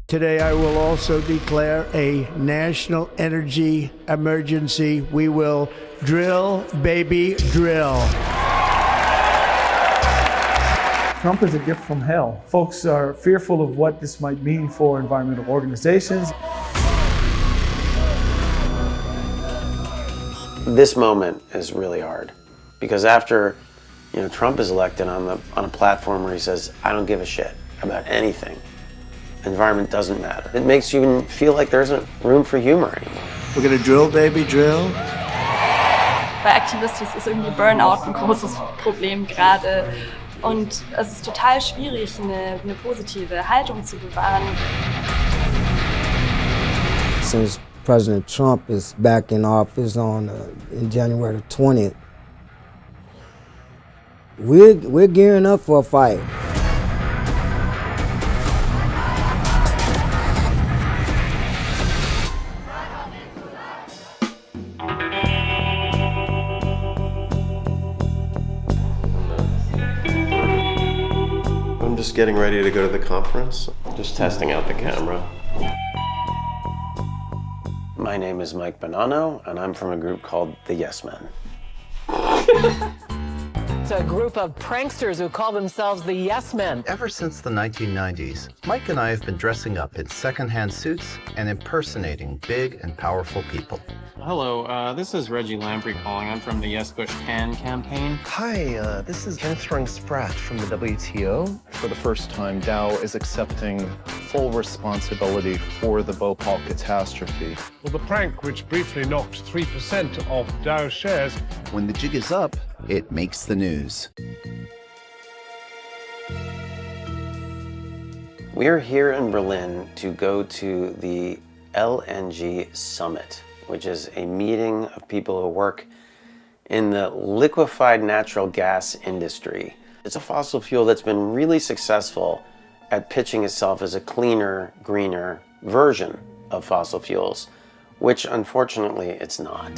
Today, I will also declare a national energy emergency. We will drill, baby, drill. Trump is a gift from hell. Folks are fearful of what this might mean for environmental organizations. This moment is really hard because after Trump is elected on a platform where he says, I don't give a shit about anything. Environment doesn't matter. It makes you feel like there isn't room for humor anymore. We're gonna drill, baby, drill. Bei Activists ist irgendwie Burnout ein großes Problem gerade. Und es ist total schwierig, eine positive Haltung zu bewahren. Since President Trump is back in office in January 20th, we're gearing up for a fight. I'm just getting ready to go to the conference. Just testing out the camera. My name is Mike Bonanno, and I'm from a group called the Yes Men. It's a group of pranksters who call themselves the Yes Men. Ever since the 1990s, Mike and I have been dressing up in secondhand suits and impersonating big and powerful people. Hello, this is Reggie Lamprey calling. I'm from the Yes Bush Can campaign. Hi, this is Answering Spratt from the WTO. For the first time, Dow is accepting full responsibility for the Bhopal catastrophe. Well, the prank which briefly knocked 3% off Dow shares. When the jig is up, it makes the news. We're here in Berlin to go to the LNG Summit, which is a meeting of people who work in the liquefied natural gas industry. It's a fossil fuel that's been really successful at pitching itself as a cleaner, greener version of fossil fuels, which unfortunately it's not.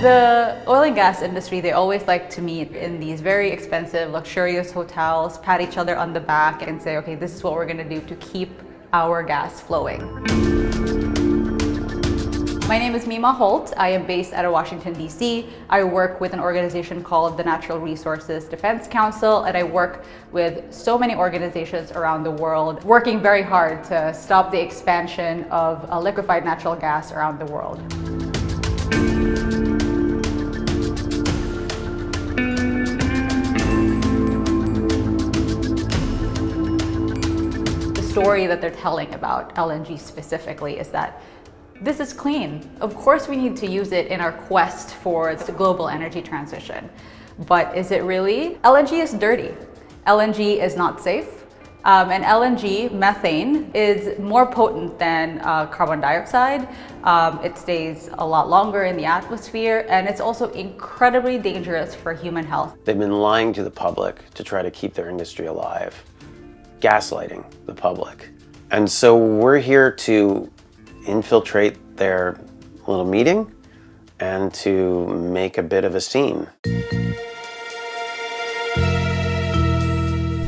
The oil and gas industry, they always like to meet in these very expensive, luxurious hotels, pat each other on the back and say, okay, this is what we're gonna do to keep our gas flowing. My name is Mima Holt. I am based out of Washington, D.C. I work with an organization called the Natural Resources Defense Council, and I work with so many organizations around the world, working very hard to stop the expansion of liquefied natural gas around the world. The story that they're telling about LNG specifically is that this is clean. Of course we need to use it in our quest for the global energy transition. But is it really? LNG is dirty. LNG is not safe. And LNG, methane, is more potent than carbon dioxide. It stays a lot longer in the atmosphere, and it's also incredibly dangerous for human health. They've been lying to the public to try to keep their industry alive, gaslighting the public. And so we're here to infiltrate their little meeting and to make a bit of a scene.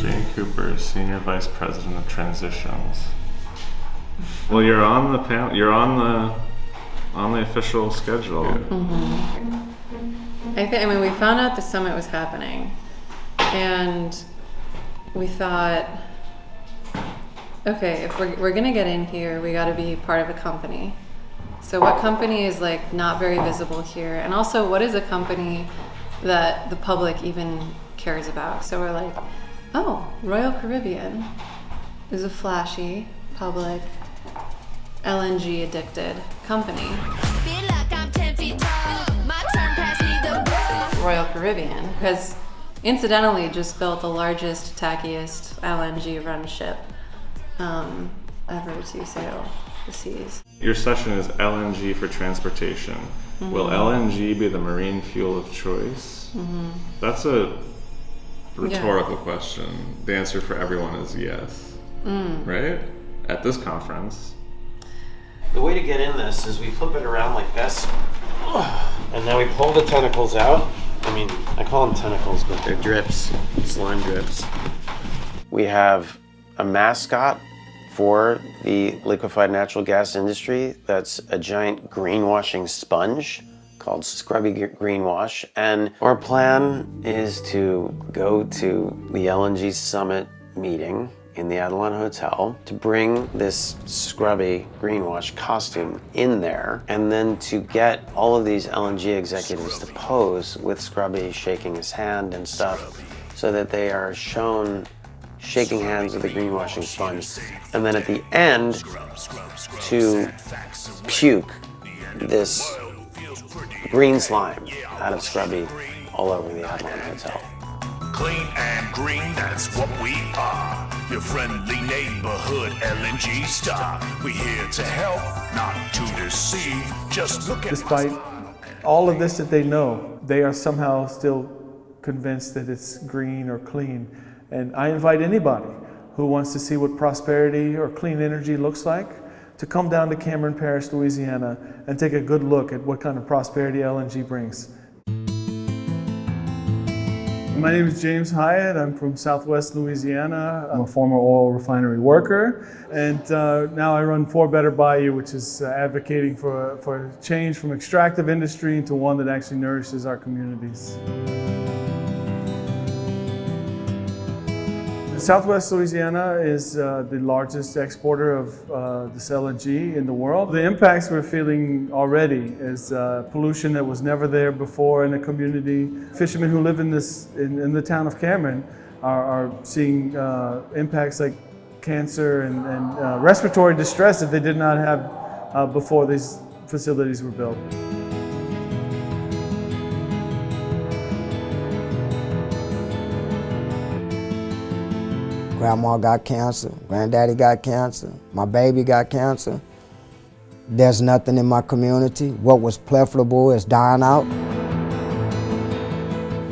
Jane Cooper, Senior Vice President of Transitions. Well, you're on the panel. You're on the official schedule. Mm-hmm. I mean, we found out the summit was happening, and we thought, okay, if we're gonna get in here, we gotta be part of a company. So what company is like not very visible here? And also, what is a company that the public even cares about? So we're like, oh, Royal Caribbean is a flashy, public, LNG addicted company. Royal Caribbean has incidentally just built the largest, tackiest LNG run ship ever to sail the seas. Your session is LNG for transportation. Mm-hmm. Will LNG be the marine fuel of choice? Mm-hmm. That's a rhetorical question. The answer for everyone is yes. Right? At this conference. The way to get in this is we flip it around like this, and then we pull the tentacles out. I mean, I call them tentacles, but they're drips, slime drips. We have a mascot for the liquefied natural gas industry that's a giant greenwashing sponge called Scrubby Greenwash. And our plan is to go to the LNG summit meeting in the Adelon Hotel to bring this scrubby greenwash costume in there, and then to get all of these LNG executives to pose with Scrubby shaking his hand and stuff, so that they are shown shaking hands with the greenwashing sponge, and then at the end to puke this green slime out of Scrubby all over the Adelon Hotel. Clean and green, that's what we are. Your friendly neighborhood LNG star. We're here to help, not to deceive. Just look at Despite all of this that they know, they are somehow still convinced that it's green or clean. And I invite anybody who wants to see what prosperity or clean energy looks like to come down to Cameron Parish, Louisiana, and take a good look at what kind of prosperity LNG brings. My name is James Hyatt. I'm from Southwest Louisiana. I'm a former oil refinery worker, and now I run For Better Bayou, which is advocating for change from extractive industry into one that actually nourishes our communities. Southwest Louisiana is the largest exporter of this LNG in the world. The impacts we're feeling already is pollution that was never there before in the community. Fishermen who live in the town of Cameron are seeing impacts like cancer and respiratory distress that they did not have before these facilities were built. Grandma got cancer, granddaddy got cancer, my baby got cancer. There's nothing in my community. What was preferable is dying out.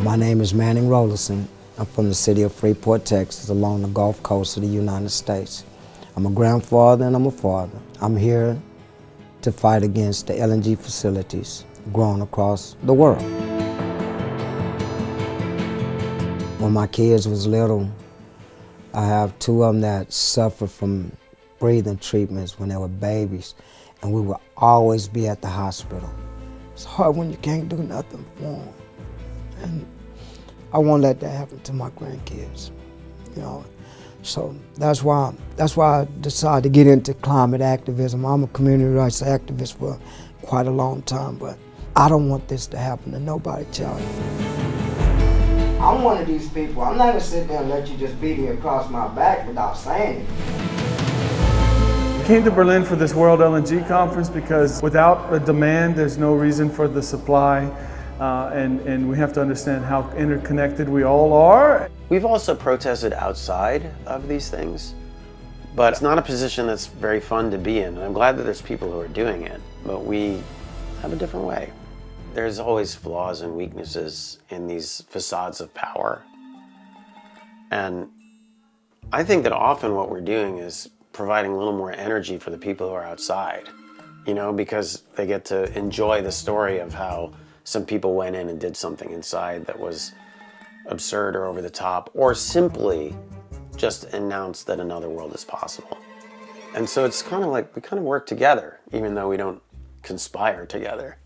My name is Manning Rollerson. I'm from the city of Freeport, Texas, along the Gulf Coast of the United States. I'm a grandfather and I'm a father. I'm here to fight against the LNG facilities growing across the world. When my kids was little, I have two of them that suffered from breathing treatments when they were babies, and we would always be at the hospital. It's hard when you can't do nothing for them. And I won't let that happen to my grandkids, you know. So that's why I decided to get into climate activism. I'm a community rights activist for quite a long time, but I don't want this to happen to nobody, Charlie. I'm one of these people. I'm not gonna sit there and let you just beat me across my back without saying it. We came to Berlin for this World LNG conference because without a demand, there's no reason for the supply, and we have to understand how interconnected we all are. We've also protested outside of these things, but it's not a position that's very fun to be in. And I'm glad that there's people who are doing it, but we have a different way. There's always flaws and weaknesses in these facades of power. And I think that often what we're doing is providing a little more energy for the people who are outside, you know, because they get to enjoy the story of how some people went in and did something inside that was absurd or over the top, or simply just announced that another world is possible. And so it's kind of like we kind of work together, even though we don't conspire together.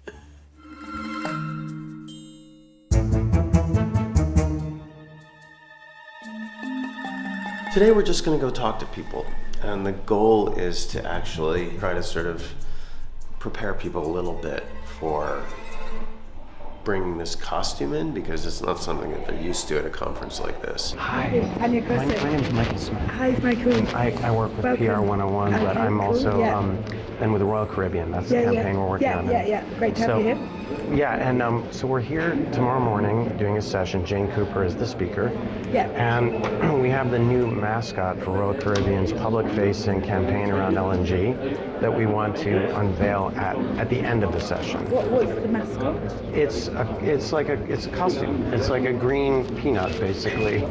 Today we're just going to go talk to people, and the goal is to actually try to sort of prepare people a little bit for bringing this costume in, because it's not something that they're used to at a conference like this. Hi, my name is Michael Smith. Hi, Michael. I work with PR 101, but I'm also and with the Royal Caribbean. That's the campaign we're working on. Yeah. Great to have you here. Yeah, and so we're here tomorrow morning doing a session. Jane Cooper is the speaker. Yeah. And we have the new mascot for Royal Caribbean's public-facing campaign around LNG that we want to unveil at the end of the session. What's the mascot? It's a costume. It's like a green peanut, basically,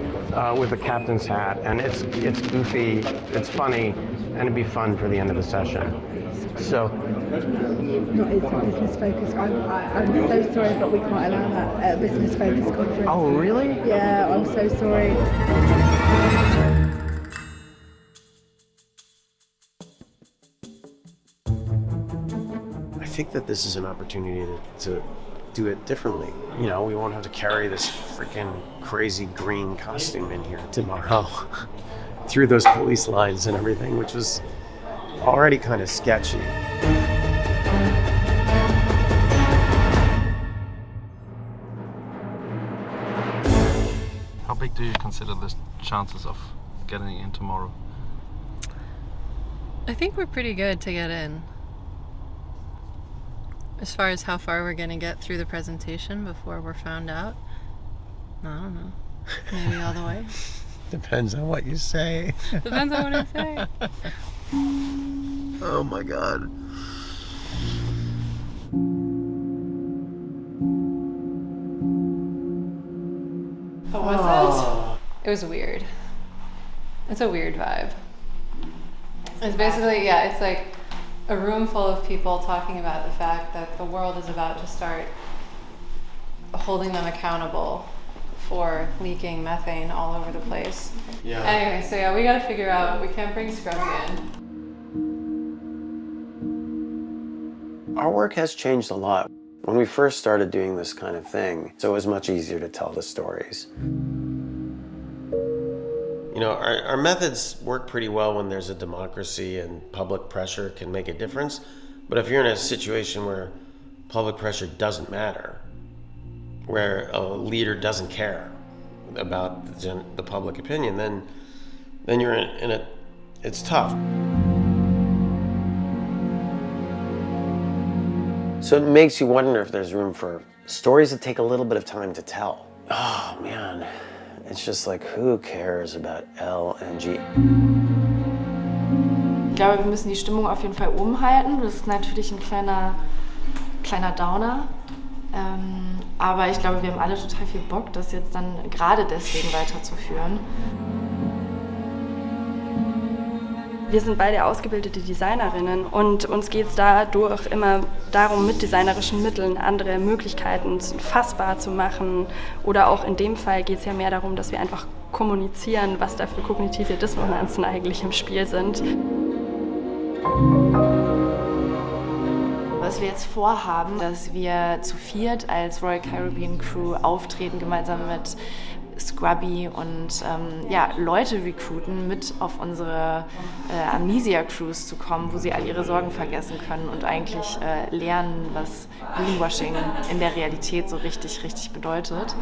with a captain's hat, and it's goofy, it's funny, and it'd be fun for the end of the session. So. Not it's a business focus. I'm so sorry, but we can't allow that at a business focus conference. Oh, really? Yeah, I'm so sorry. think that this is an opportunity to do it differently. You know, we won't have to carry this freaking crazy green costume in here tomorrow through those police lines and everything, which was already kind of sketchy. How big do you consider the chances of getting in tomorrow? I think we're pretty good to get in. As far as how far we're going to get through the presentation before we're found out, I don't know. Maybe all the way. Depends on what you say. Depends on what I say. Oh my God. What was it? It was weird. It's a weird vibe. It's basically, yeah, it's like a room full of people talking about the fact that the world is about to start holding them accountable for leaking methane all over the place. Yeah. Anyway, so yeah, we gotta figure out, we can't bring Scrubby in. Our work has changed a lot. When we first started doing this kind of thing, so it was much easier to tell the stories. You know, our methods work pretty well when there's a democracy and public pressure can make a difference. But if you're in a situation where public pressure doesn't matter, where a leader doesn't care about the public opinion, then you're in a, it's tough. So it makes you wonder if there's room for stories that take a little bit of time to tell. Oh man, it's just like, who cares about LNG? Ich glaube, wir müssen die Stimmung auf jeden Fall umhalten. Das ist natürlich ein kleiner Downer. Aber ich glaube, wir haben alle total viel Bock, das jetzt dann gerade deswegen weiterzuführen. Wir sind beide ausgebildete Designerinnen und uns geht es dadurch immer darum, mit designerischen Mitteln andere Möglichkeiten fassbar zu machen. Oder auch in dem Fall geht es ja mehr darum, dass wir einfach kommunizieren, was da für kognitive Dissonanzen eigentlich im Spiel sind. Was wir jetzt vorhaben, dass wir zu viert als Royal Caribbean Crew auftreten, gemeinsam mit Scrubby und ja, Leute recruiten, mit auf unsere Amnesia-Crews zu kommen, wo sie all ihre Sorgen vergessen können und eigentlich lernen, was Greenwashing in der Realität so richtig, richtig bedeutet.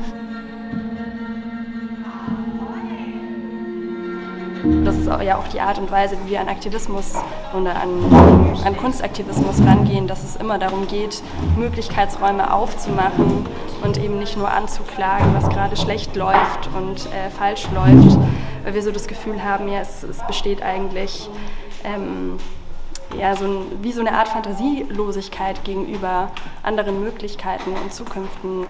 Das ist ja auch die Art und Weise, wie wir an Aktivismus und an Kunstaktivismus rangehen, dass es immer darum geht, Möglichkeitsräume aufzumachen und eben nicht nur anzuklagen, was gerade schlecht läuft und falsch läuft, weil wir so das Gefühl haben, ja, es besteht eigentlich ja, wie so eine Art Fantasielosigkeit gegenüber anderen Möglichkeiten und Zukünften.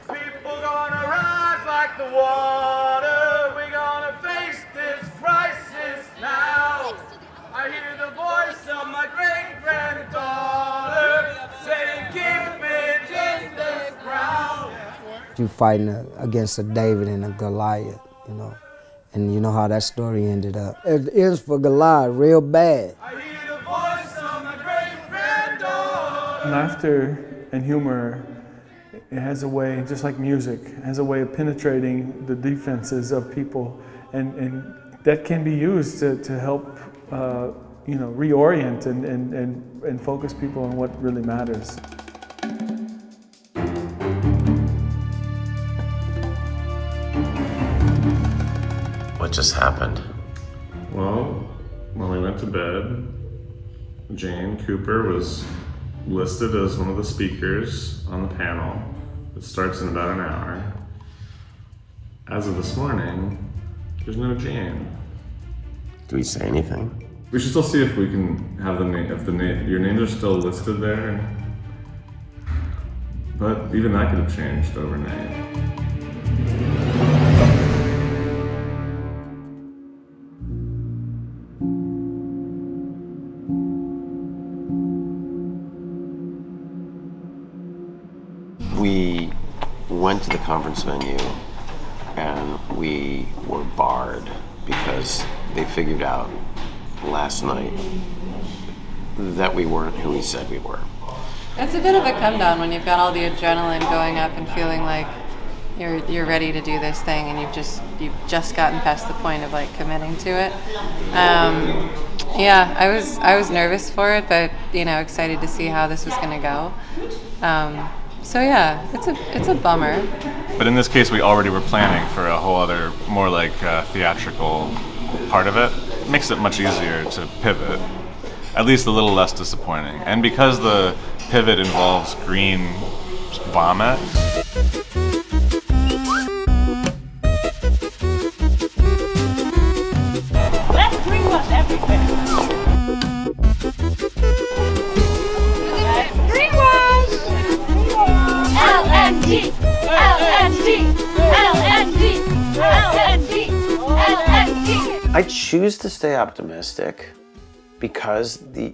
You fighting against a David and a Goliath, you know, and you know how that story ended up. It ends for Goliath real bad. Laughter and humor, it has a way, just like music, has a way of penetrating the defenses of people, and that can be used to help you know, reorient and focus people on what really matters. What just happened? Well, when we went to bed, Jane Cooper was listed as one of the speakers on the panel. It starts in about an hour. As of this morning, there's no Jane. Do we say anything? We should still see if we can have the name, if your names are still listed there. But even that could have changed overnight. We went to the conference venue and we were barred because they figured out last night that we weren't who we said we were. It's a bit of a come down when you've got all the adrenaline going up and feeling like you're ready to do this thing, and you've just gotten past the point of like committing to it. Yeah, I was nervous for it, but excited to see how this was going to go. So yeah, it's a bummer. But in this case, we already were planning for a whole other, more like theatrical part of it. It makes it much easier to pivot, at least a little less disappointing. And because the pivot involves green vomit. Let's greenwash everything. Greenwash! LNG! LNG! LNG! LNG! LNG! I choose to stay optimistic because the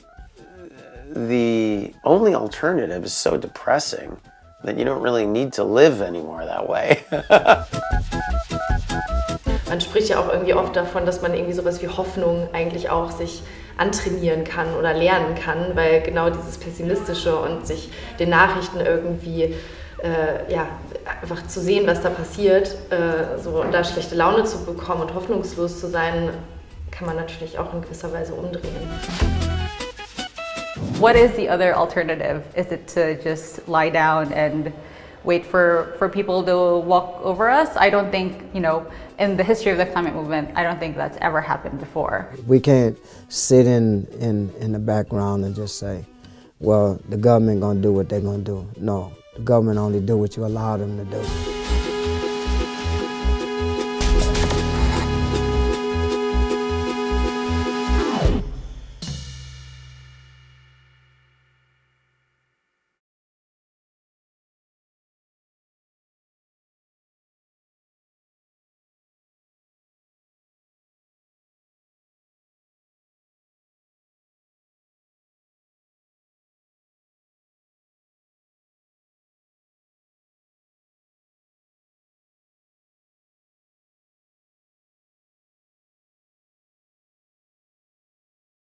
only alternative is so depressing that you don't really need to live anymore that way. Man spricht ja auch irgendwie oft davon, dass man irgendwie sowas wie Hoffnung eigentlich auch sich antrainieren kann oder lernen kann, weil genau dieses Pessimistische und sich den Nachrichten irgendwie einfach zu sehen, was da passiert, und da schlechte Laune zu bekommen und hoffnungslos zu sein, kann man natürlich auch in gewisser Weise umdrehen. What is the other alternative? Is it to just lie down and wait for people to walk over us? I don't think, in the history of the climate movement, I don't think that's ever happened before. We can't sit in the background and just say, well, the government gonna do what they're gonna do. No, the government only do what you allow them to do.